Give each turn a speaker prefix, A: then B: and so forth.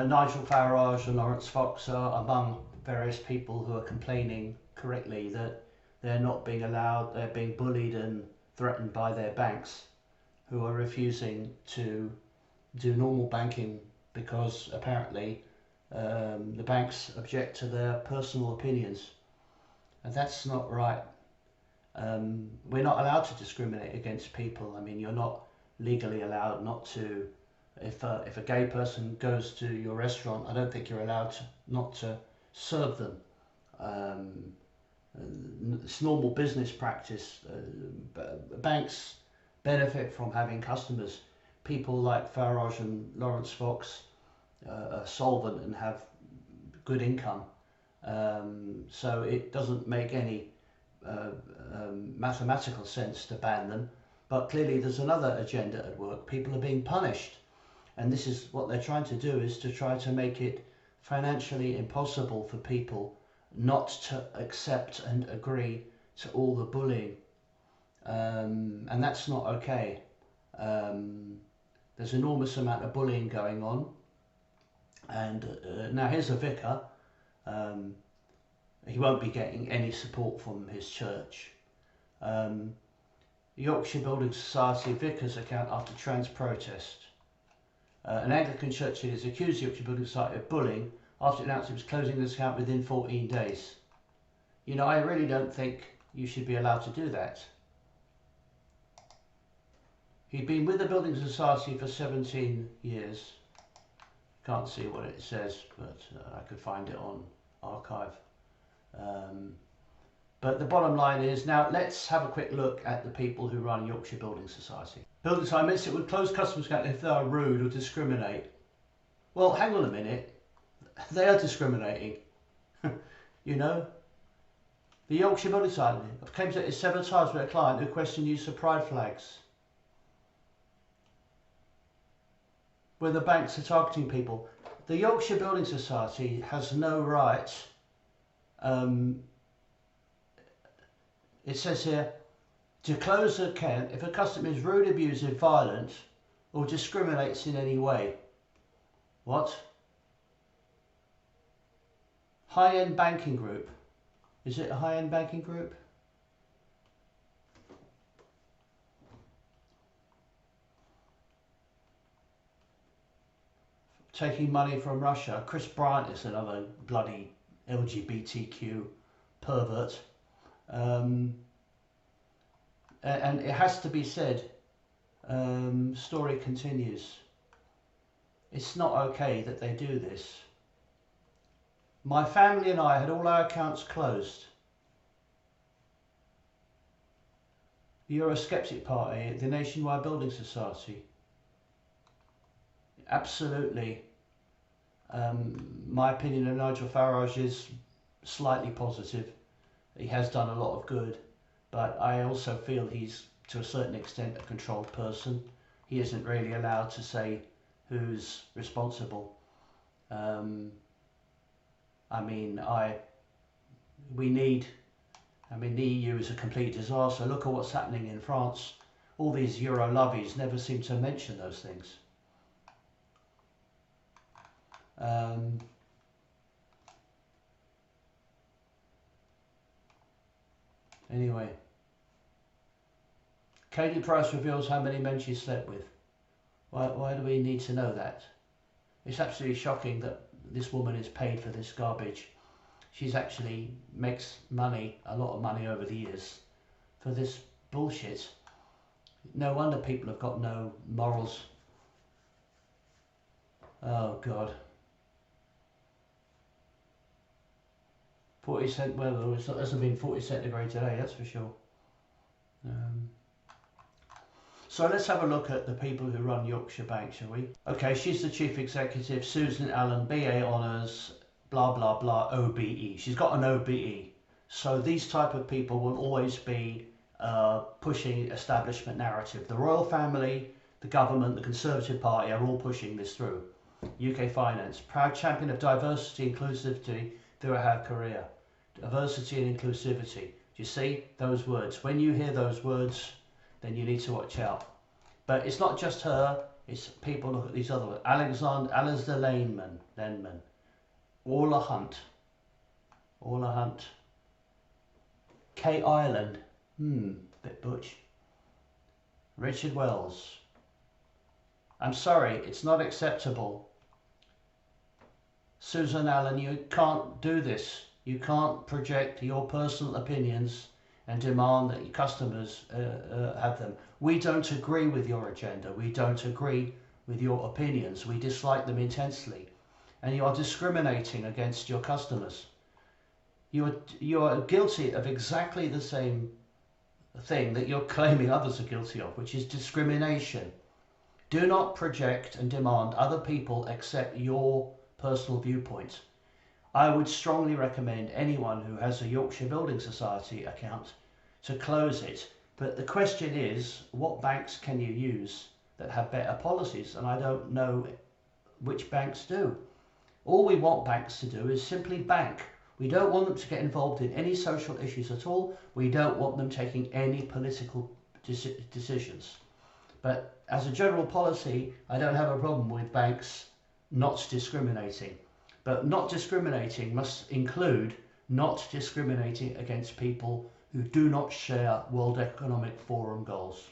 A: Nigel Farage and Lawrence Fox are among various people who are complaining correctly that they're not being allowed, they're being bullied and threatened by their banks, who are refusing to do normal banking because apparently the banks object to their personal opinions. And that's not right. We're not allowed to discriminate against people. I mean, you're not legally allowed not to. If a gay person goes to your restaurant, I don't think you're allowed not to serve them. It's normal business practice. Banks benefit from having customers. People like Farage and Lawrence Fox are solvent and have good income. So it doesn't make any mathematical sense to ban them. But clearly there's another agenda at work. People are being punished. And this is what they're trying to do, is to try to make it financially impossible for people not to accept and agree to all the bullying. And that's not okay. There's enormous amount of bullying going on. And now here's a vicar. He won't be getting any support from his church. Yorkshire Building Society Vicar's account after trans protest. An Anglican church has accused the Yorkshire Building Society of bullying after it announced it was closing this account within 14 days. You know, I really don't think you should be allowed to do that. He'd been with the Building Society for 17 years. Can't see what it says, but I could find it on archive. But the bottom line is, now let's have a quick look at the people who run Yorkshire Building Society. Building Society admits it would close customers' account if they are rude or discriminate. Well, hang on a minute. They are discriminating. You know? The Yorkshire Building Society came to it several times with a client who questioned use of pride flags. Where the banks are targeting people. The Yorkshire Building Society has no right. It says here, to close the account if a customer is rude, abusive, violent, or discriminates in any way. What? High-end banking group. Is it a high-end banking group? Taking money from Russia. Chris Bryant is another bloody LGBTQ pervert. And it has to be said, story continues. It's not okay that they do this. My family and I had all our accounts closed. The Eurosceptic Party, the Nationwide Building Society. Absolutely. My opinion of Nigel Farage is slightly positive. He has done a lot of good, but I also feel he's to a certain extent a controlled person. He isn't really allowed to say who's responsible. The EU is a complete disaster. Look at what's happening in France. All these Euro lobbies never seem to mention those things. Anyway, Katie Price reveals how many men she slept with. Why do we need to know that? It's absolutely shocking that this woman is paid for this garbage. She's actually makes money, a lot of money over the years, for this bullshit. No wonder people have got no morals. Oh God. 40 cent weather, it hasn't been 40 centigrade today, that's for sure. So let's have a look at the people who run Yorkshire Bank, shall we? Okay, she's the chief executive, Susan Allen, BA Honours, blah blah blah, OBE. She's got an OBE. So these type of people will always be pushing establishment narrative. The royal family, the government, the Conservative Party are all pushing this through. UK Finance, proud champion of diversity, inclusivity through her career. Diversity and inclusivity. Do you see those words? When you hear those words, then you need to watch out. But it's not just her, It's people look at these other ones. Alistair Lenman, Orla Hunt, Kay Ireland, bit butch. Richard Wells. I'm sorry, it's not acceptable. Susan Allen, you can't do this. You can't project your personal opinions and demand that your customers have them. We don't agree with your agenda. We don't agree with your opinions. We dislike them intensely. And you are discriminating against your customers. You are guilty of exactly the same thing that you're claiming others are guilty of, which is discrimination. Do not project and demand other people accept your personal viewpoint. I would strongly recommend anyone who has a Yorkshire Building Society account to close it. But the question is, what banks can you use that have better policies? And I don't know which banks do. All we want banks to do is simply bank. We don't want them to get involved in any social issues at all. We don't want them taking any political decisions. But as a general policy, I don't have a problem with banks not discriminating. But not discriminating must include not discriminating against people who do not share World Economic Forum goals.